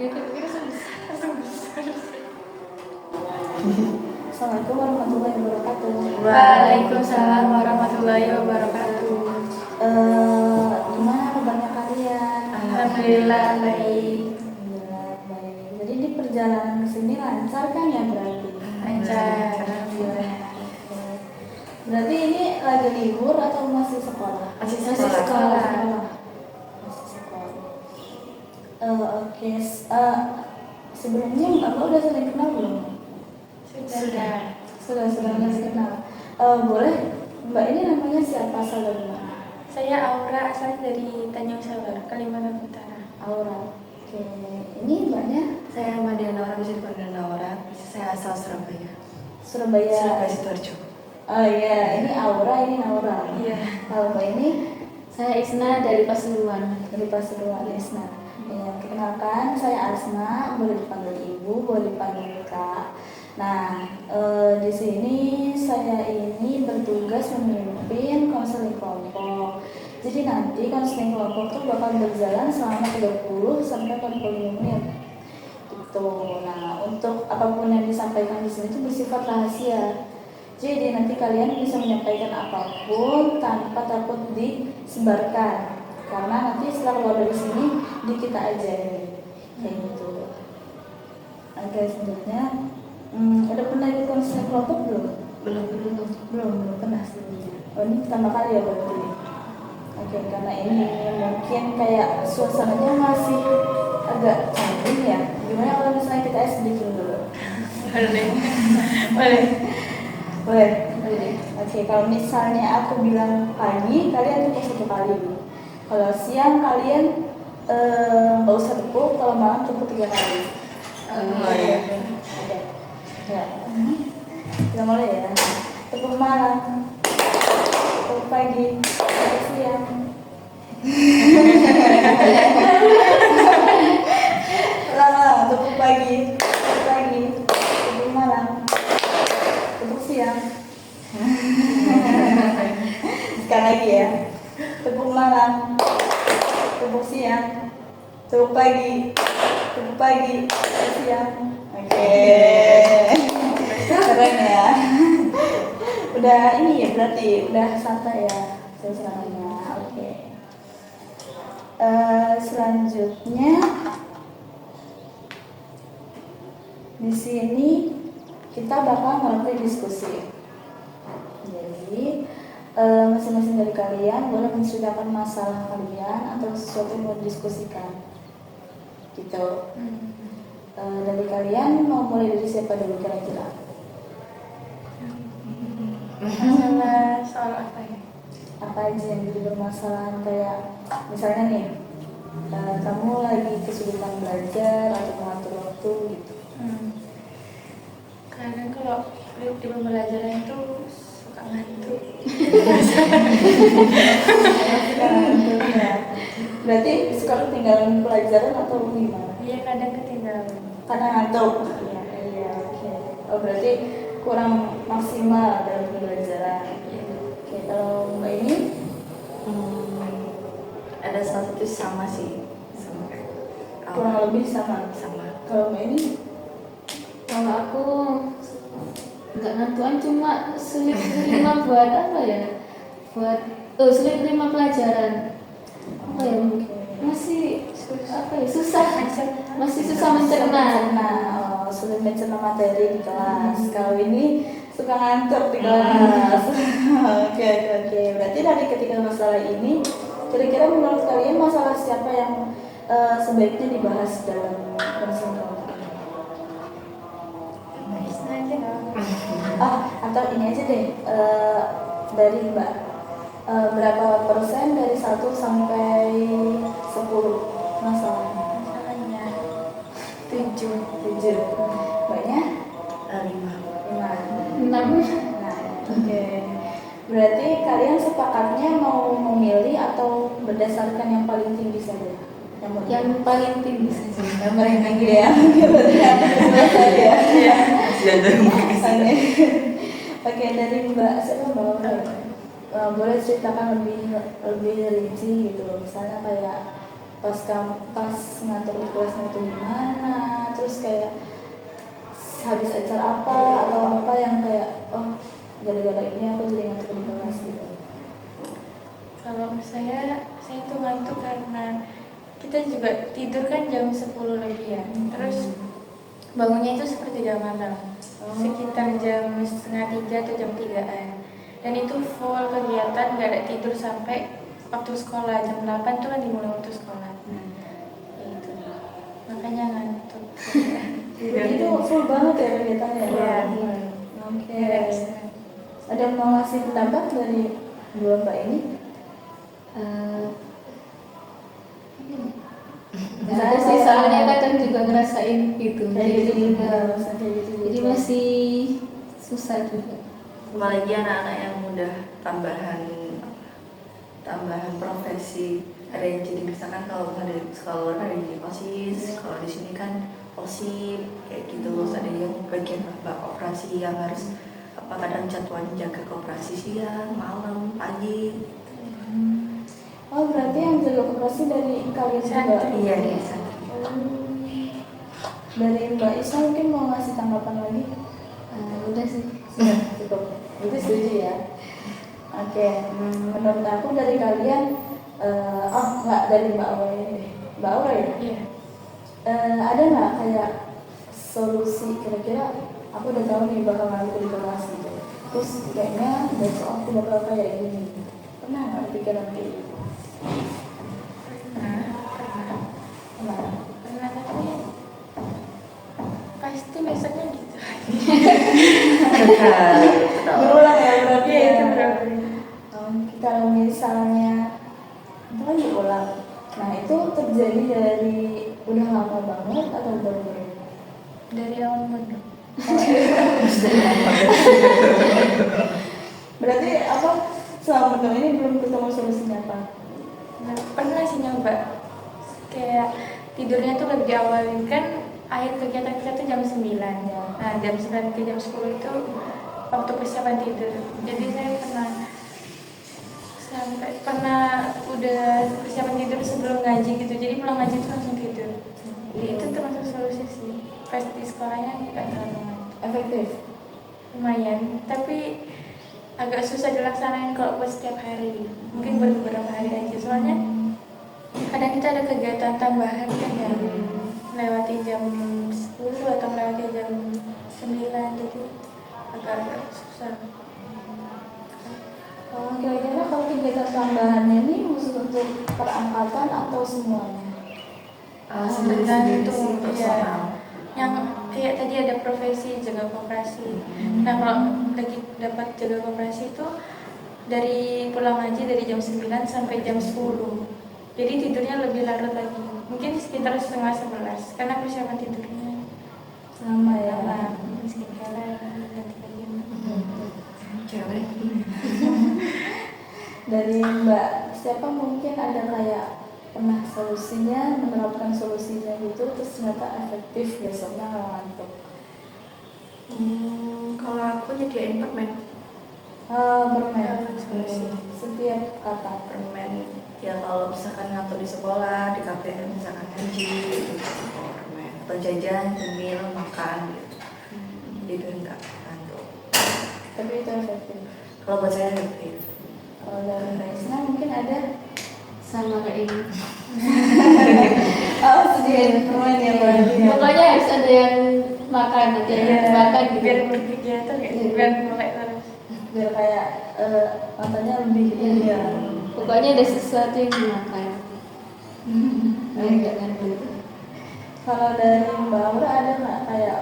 Assalamualaikum warahmatullahi wabarakatuh. Waalaikumsalam warahmatullahi wabarakatuh. Gimana kabarnya kalian? Alhamdulillah baik. Alhamdulillah baik. Jadi di perjalanan ke sini lancar kan ya berarti? Lancar. Alhamdulillah. Berarti ini lagi libur atau masih sekolah? Masih sekolah. sekolah. Masih sekolah. Oke. Sebelumnya Mbak udah saling kenal belum? Sudah saling kenal. Boleh Mbak ini namanya siapa, asal dari mana? Saya Aura, asal dari Tanjung Salor, Kalimantan Utara. Aura. Oke. Ini Mbaknya? Saya Madiana Aura, bisa dipanggil Naura. Saya asal Surabaya. Surabaya. Sidoarjo. Oh iya, ini Aura, ini Naura. Iya. Kalau Mbak ini Saya Isna dari Pasuruan. dari Pasuruan, Isna. Ya, perkenalkan saya Asna, boleh dipanggil Ibu, boleh dipanggil Kak. Nah, di sini saya ini bertugas memimpin konseling kelompok. Jadi nanti konseling kelompok itu bakal berjalan selama 30 sampai 45 menit. Gitu. Nah, untuk apapun yang disampaikan di sini itu bersifat rahasia. Jadi nanti kalian bisa menyampaikan apapun tanpa takut disebarkan. Karena nanti setelah keluar dari sini di kita aja kayak gitu. Oke, sebenarnya udah pernah ikut konseling kelompok belum? Belum pernah sebelumnya. Oh, ini pertama kali ya berarti. Oke, karena ini mungkin kayak suasananya masih agak canggung ya. Gimana kalau misalnya kita sedikit dulu? Boleh. Oke, kalau misalnya aku bilang pagi, kalian tepuk satu kali. Kalau siang kalian nggak usah tepuk, kalau malam tepuk 3 kali. Oke. Ya. Kita mulai ya. Tepuk malam, tepuk pagi, tepuk siang. Lama, tepuk pagi, tepuk malam, tepuk siang. Sekali lagi ya. Tepuk malam, tepuk siang, tepuk pagi, tepuk siang. Oke. Keren ya. Udah ini ya berarti udah santai ya suasananya. Oke. Selanjutnya di sini kita bakal melakukan diskusi. Jadi masing-masing dari kalian boleh menceritakan masalah kalian atau sesuatu yang mau didiskusikan gitu. Dari kalian mau mulai dari siapa dulu kira-kira? Masalah soal apa ya? Apa aja yang jadi bermasalah, kayak misalnya nih kamu lagi kesulitan belajar atau mengatur waktu gitu. Karena kalau di pembelajaran itu suka ngantuk. Berarti suka ketinggalan pelajaran atau gimana? Iya, kadang ketinggalan. Karena ngantuk. Iya, oke. Oh, berarti kurang maksimal dalam pembelajaran. Oke, kalau Mbak ini Ada satu sama sih, sama kurang lebih sama. Kalau Mbak ini Kalau aku nggak ngantuan, cuma sulit terima buat apa ya? Sulit terima pelajaran. Apa ya? Masih susah. Masih susah mencerna. Sulit mencerna materi di kelas. Kalau ini suka ngantuk di kelas. Oke. Berarti dari ketiga masalah ini, kira-kira menurut kalian masalah siapa yang sebaiknya dibahas dalam konseling kelompok? Atau ini aja deh, dari Mbak, berapa persen dari 1 sampai 10 masalahnya? Masalahnya 7. Mbaknya? 5. 6. Nah, oke. Berarti kalian sepakatnya mau memilih atau berdasarkan yang paling tinggi saja? Yang paling tinggi saja. Yang paling tinggi ya. Berarti ya. Oke, dari Mbak siapa Mbak? Boleh ceritakan lebih rinci gitu loh. Misalnya kayak pas ngatur di kelasnya itu gimana, terus kayak habis acara apa atau apa yang kayak oh gara-gara ini aku jadi ngantuk di kelas gitu. Kalau saya itu ngantuk karena kita juga tidur kan jam 10 lebih ya. Terus bangunnya itu sepertiga malam, sekitar jam 2:30 atau jam 3-an. Dan itu full kegiatan, nggak ada tidur sampai waktu sekolah. Jam 8 tuh kan dimulai waktu sekolah. Itu makanya ngantuk. Jadi itu full banget ya kegiatannya. Iya. Oke. Ada mau ngasih pendapat dari dua mbak ini? Saya sih soalnya kadang juga ngerasain gitu. Kayak gitu juga, Jadi masih susah juga. Apalagi anak-anak yang mudah tambahan profesi. Ada yang jadi misalkan kalau misalnya di sekolah luar ada yang jadi OSIS, kalau di sini kan OSIP kayak gitu. Terus ada yang bagian operasi yang harus kadang jadwalnya jaga koperasi siang, malam, pagi. Oh berarti yang jaga koperasi dari kalian juga? Iya, biasa. Dari Mbak Isa mungkin mau ngasih tanggapan lagi? Udah sih. Sudah cukup. Itu setuju ya. Oke, menurut aku dari kalian, nggak dari Mbak Aura ya? Mbak Aura ya? Iya. Ada nggak kayak solusi kira-kira aku udah tahu nih bakal ngantuk di kelas gitu. Terus kayaknya besok aku bakal kayak gini. Pernah nggak pikiran kayak gitu? Pernah. Pernah, tapi pasti besoknya gitu. Berulang ya berarti Iya, ya. itu berulang. Kalau misalnya itu kan diulang. Nah itu terjadi dari udah lama banget atau baru-baru? Dari awal minggu. Berarti apa selama menurut ini belum ketemu solusinya apa? Nah, pernah sih nyoba kayak tidurnya tuh lebih diawalin kan akhir kegiatan kita tuh jam 9 ya. Nah jam 9 ke jam 10 itu waktu persiapan tidur. Jadi saya pernah udah persiapan tidur sebelum ngaji gitu. Jadi pulang ngaji itu langsung tidur. Jadi itu termasuk solusi sih. Pas di sekolahnya nggak terlalu ngantuk. Efektif? Lumayan, tapi agak susah dilaksanain kalau buat setiap hari. Mungkin baru beberapa hari aja. Soalnya kadang kita ada kegiatan tambahan kan ya, melewati jam 10 atau melewati jam 9, jadi agak susah. Kira-kira kalau kegiatan tambahannya ini khusus untuk perangkatan atau semuanya? Tergantung, ya. personal. Yang kayak tadi ada profesi jaga koperasi. Nah kalau lagi dapat jaga koperasi itu dari pulang ngaji dari jam 9 sampai jam 10. Jadi tidurnya lebih larut lagi. Mungkin sekitar 10:30 karena persiapan tidurnya Sama ya. lama. Sekitar ganti lagi. Cewek. Dari Mbak siapa mungkin ada kayak pernah solusinya, menerapkan solusinya gitu terus ternyata efektif besoknya nggak ngantuk? Kalau aku nyediain permen. Permen setiap kata. Permen ya kalau misalkan ngatur di sekolah, di KPM misalkan ngaji gitu, permen atau jajan, cemil, makan gitu. Jadi enggak ngantuk. Tapi itu efektif. Kalau buat saya efektif. Kalau dari Mbak Isna mungkin ada. Sama kayak ini. Oh sediain permen ya berarti ya. Pokoknya harus ada yang makan, ada yang makan gitu. Biar berkegiatan ya, biar mulai terus. Biar kayak matanya lebih ini ya. Pokoknya ada sesuatu yang dimakan. Enggak ngantuk. Kalau dari Mbak Aura ada nggak kayak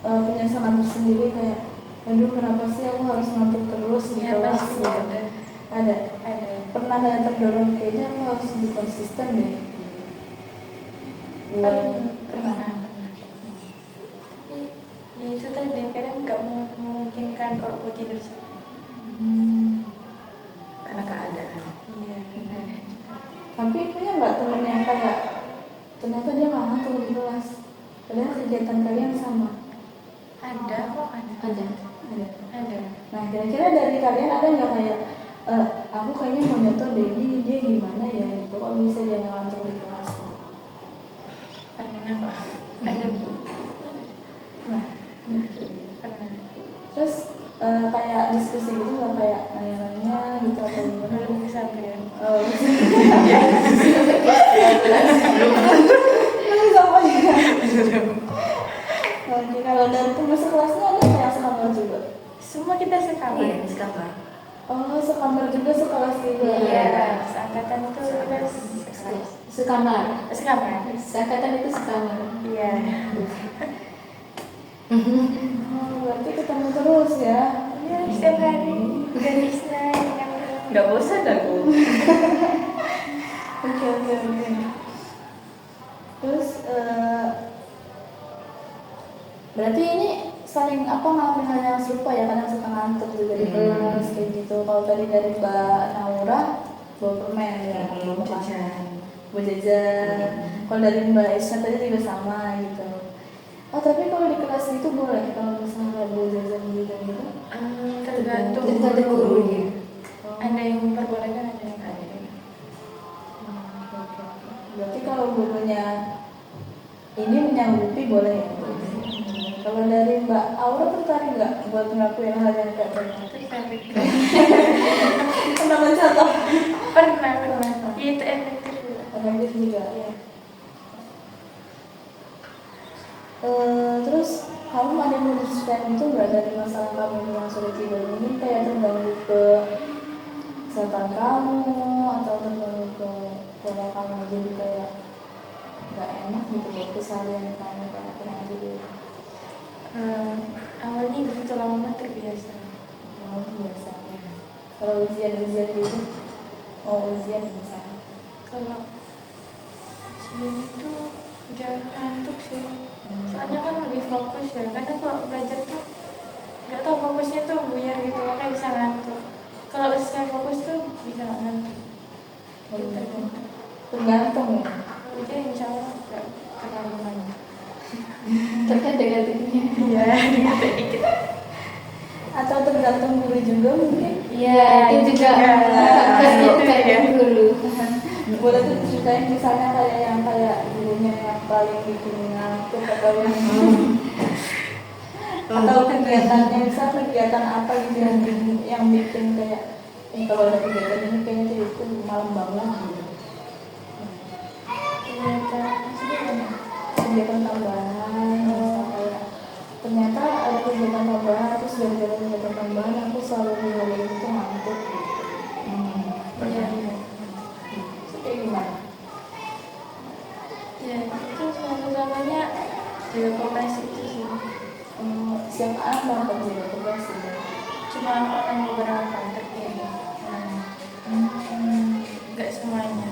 penyesalan tersendiri kayak aduh kenapa sih aku harus ngantuk terus di Ya kelas pasti gitu? ada. Ada. Ada. Pernah kayak terdorong kayaknya aku harus lebih konsisten deh. Pernah. Ya itu tadi kadang nggak memungkinkan kalau mau tidur. Karena keadaan. Iya. Tapi punya nggak temen yang kayak ternyata dia nggak ngantuk di kelas, padahal kegiatan kalian sama? Ada kok ada. Ada. Ada. Nah kira-kira dari kalian ada nggak kayak aku kayaknya mau nyoto deh ini dia gimana ya gitu kok bisa dia nggak ngantuk di kelas? Belum sama ya. Oke, kalau dari teman sekelasnya ada nggak yang sekamar juga? Semua kita sekamar. Iya, sekamar. Oh, sekamar juga sekelas juga. Iya, seangkatan itu kita Sekamar. sekamar. Seangkatan itu sekamar. Iya. Oh, berarti ketemu terus ya? Iya, setiap hari gadisnya yang Nggak bosan aku. Oke. Terus berarti ini saling ngalamin hal yang serupa ya, kadang suka ngantuk juga di kelas kayak gitu. Kalau tadi dari Mbak Naura bawa permen ya, bawa jajan. Kalau dari Mbak Isna tadi juga sama gitu. Oh tapi kalau di kelas itu boleh kalau misalnya bawa jajan gitu? tergantung Tergantung guru. Ada yang memperbolehkan, ada yang tidak. Berarti kalau gurunya ini menyanggupi boleh ya? Kalau dari Mbak Aura tertarik nggak buat ngelakuin hal yang kayak tadi? Tertarik. Pernah mencontoh? Pernah. Itu efektif juga. Efektif juga ya. Terus kamu ada yang mau diceritain itu nggak dari masalah kamu yang sudah tidur ini kayak terganggu ke kesehatan kamu atau terganggu ke pola kamu jadi kayak nggak enak gitu buat keseharian kamu kayak kurang tidur? Awalnya begitu lama terbiasa. Oh, biasa ya. Kalau ujian gitu, ujian misalnya. Kalau sini itu jangan ngantuk sih. Soalnya kan lebih fokus ya. Kadang kalau belajar tuh nggak tahu fokusnya tuh buyar gitu, makanya bisa ngantuk. Kalau saya fokus tuh bisa nggak ngantuk. Tergantung ya. Ujian insya Allah nggak terlalu banyak. Terkadang Iya, dikit. Atau tergantung guru juga mungkin. Iya, itu juga tergantung dulu. Boleh tuh ceritain misalnya kayak gurunya yang paling bikin ngantuk atau atau kegiatannya, misal kegiatan apa gitu yang bikin kayak kalau ada kegiatan ini kayaknya itu malam banget gitu. Kegiatan tambahan, misal kayak ternyata ada kegiatan tambahan, terus gara-gara kegiatan tambahan aku selalu mengalami itu ngantuk gitu. Iya. Itu kayak gimana? Ya, itu sama-samanya juga koperasi itu sih. Siang anak apa juga tugas gitu. Cuma orang beberapa terpilih. Nggak semuanya.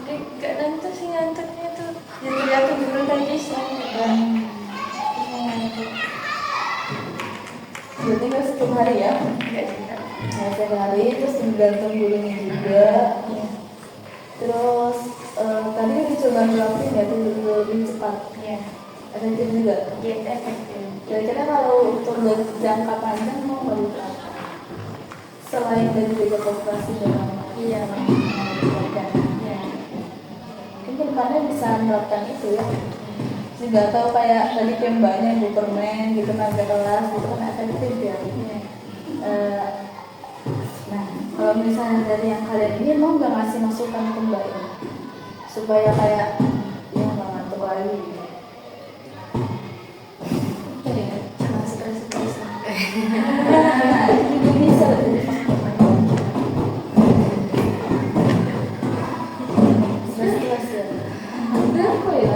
Jadi nggak nentu sih ngantuknya tuh. Ya tergantung dulu tadi sih. Ngantuk. Berarti nggak setiap hari ya? Nggak juga. Nggak setiap hari, terus tergantung gurunya juga. Iya. Terus tadi kan dicoba nerapin ya tuh lebih cepat. Iya. Efektif juga. Iya, efektif. Kira-kira kalau untuk jangka panjang mau berapa? Selain dari juga kooperasi dengan Iya. keluarga. Iya. Mungkin kedepannya bisa menerapkan itu ya. Nggak tahu kayak tadi kayak mbaknya ibu permen gitu naga kelas gitu kan efektif ya. Nah kalau misalnya dari yang kalian ini mau nggak ngasih masukan ke mbak ini supaya kayak ya nggak ngantuk lagi gitu. Jangan stres-stres. Nah itu bisa jadi faktor stres ya. Apa ya?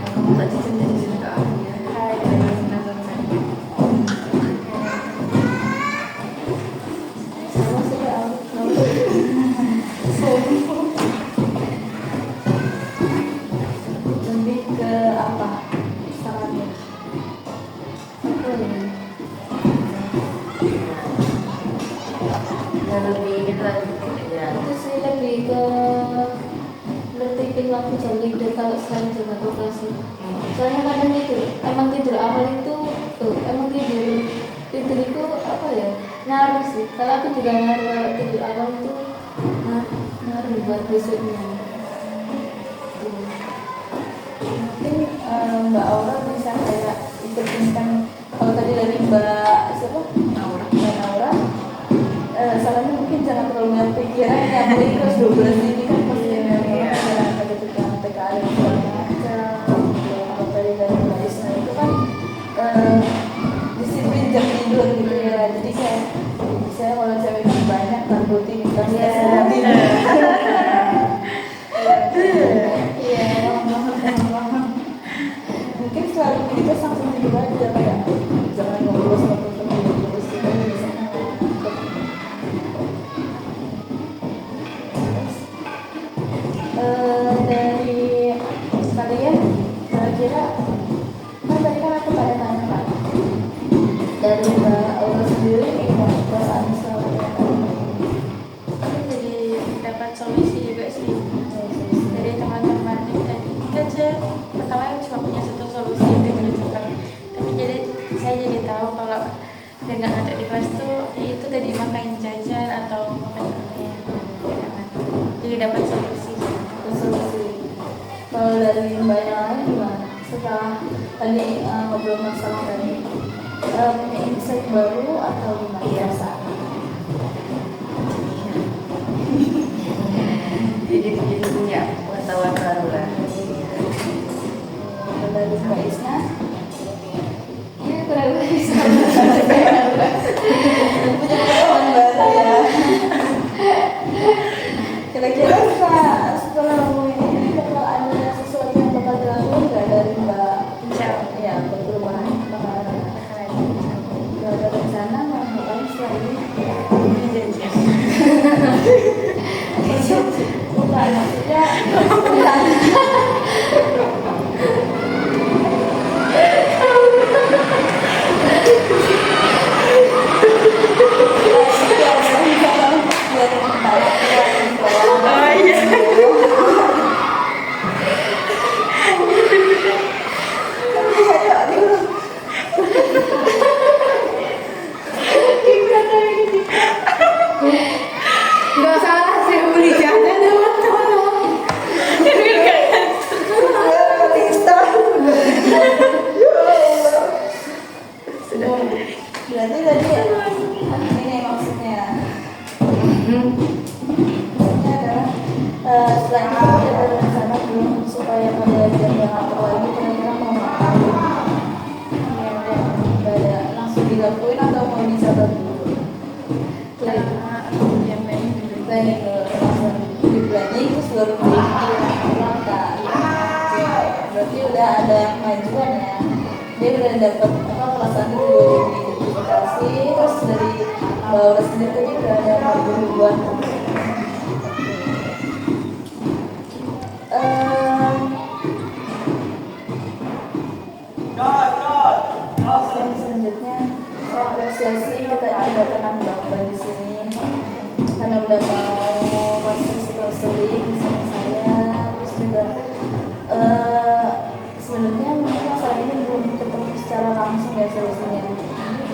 Kamu tadi cerita ke aku ya. Sama sih kayak aku. Lebih ke apa sarannya? Apa ya? Dan lebih gitu ya. Itu sih lebih ke nertibin waktu jam tidur kalau sekarang juga operasi. Soalnya kadang itu emang tidur awal itu emang tidur itu apa ya, ngaruh sih. Kalau aku juga ngaruh kalau tidur awal itu ngaruh buat besoknya. Mungkin Mbak Aura bisa kayak ikutkan. Kalau tadi dari Mbak siapa? Aura. Mbak Aura, sarannya mungkin jangan terlalu banyak pikiran ya, apalagi kelas 12 ini kan pasti memang ada tentang PKL dan segala macam. Kalau tadi dari Mbak Isna itu kan disiplin jam tidur gitu ya, jadi kayak saya kalau cewek itu banyak kan rutinitas tidur. Iya, mungkin selalu kita langsung tidur aja kayak jangan ngobrol sama teman-teman terus kita bisa dari kalian kira-kira kan tadi kan aku pada tanya kan dari Mbak Aura sendiri gimana perasaan selama Aku jadi dapat solusi juga sih dari teman-teman tadi. Kita aja pertama cuma punya satu solusi itu cepat, tapi saya jadi tahu kalau dengan ada di kelas tuh ya itu tadi makan jajan atau makan yang jadi dapat solusi. Kalau dari Mbak yang lain gimana? Setelah tadi ngobrol masalah tadi punya insight baru atau gimana? Perasaan? Jadi punya wartawan baru lah. Kalau dari Mbak Isna? Ya kurang lebih Punya pengalaman baru ya. Kira-kira setelah ngomongin ini bakal ada sesuatu yang bakal dilakukan nggak dari Mbak? Insya Allah. Ya, perubahan bakal nggak ada rencana mau ngapain setelah ini? Bukan maksudnya nggak salah sih beli jajan teman-teman. berarti tadi ini maksudnya adalah selain itu ada rencana belum supaya pada jam yang apa lagi kira-kira mau ngapain? Nggak ada langsung dilakuin atau mau dicatat dulu? Planning langsung di planning terus baru dilakukan. Berarti udah ada kemajuan ya. Dia udah dapat perasaan itu udah diidentifikasi, terus dari Mbak sendiri tadi udah ada perubahan. Selanjutnya apresiasi kita kedatangan Bapak di sini karena udah mau masuk konseling bersama saya, terus juga sebenarnya mungkin masalah ini belum ketemu secara langsung ya solusinya.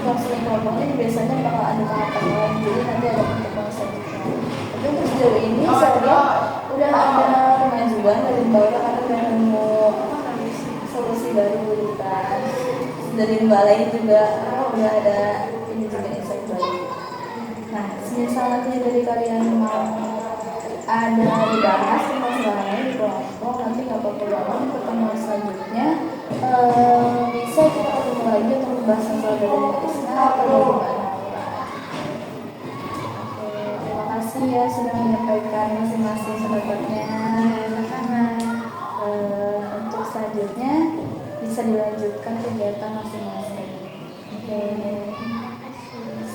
Konseling kelompok ini biasanya bakal ada tahapan lain, jadi nanti ada pertemuan selanjutnya. Tapi untuk sejauh ini saya lihat udah ada kemajuan dari Mbak karena udah nemu solusi baru gitu kan. Dari Mbak lain juga udah ada ini juga insight baru. Nah, misalnya dari kalian mau ada dibahas masalahnya di kelompok, nanti nggak apa-apa banget pertemuan selanjutnya bisa kita ketemu lagi untuk membahas masalah dari Isna atau dari Mbak Naura. Terima kasih ya sudah menyampaikan masing-masing pendapatnya. Untuk selanjutnya bisa dilanjutkan kegiatan masing-masing. Oke,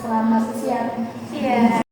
selamat siang. Iya.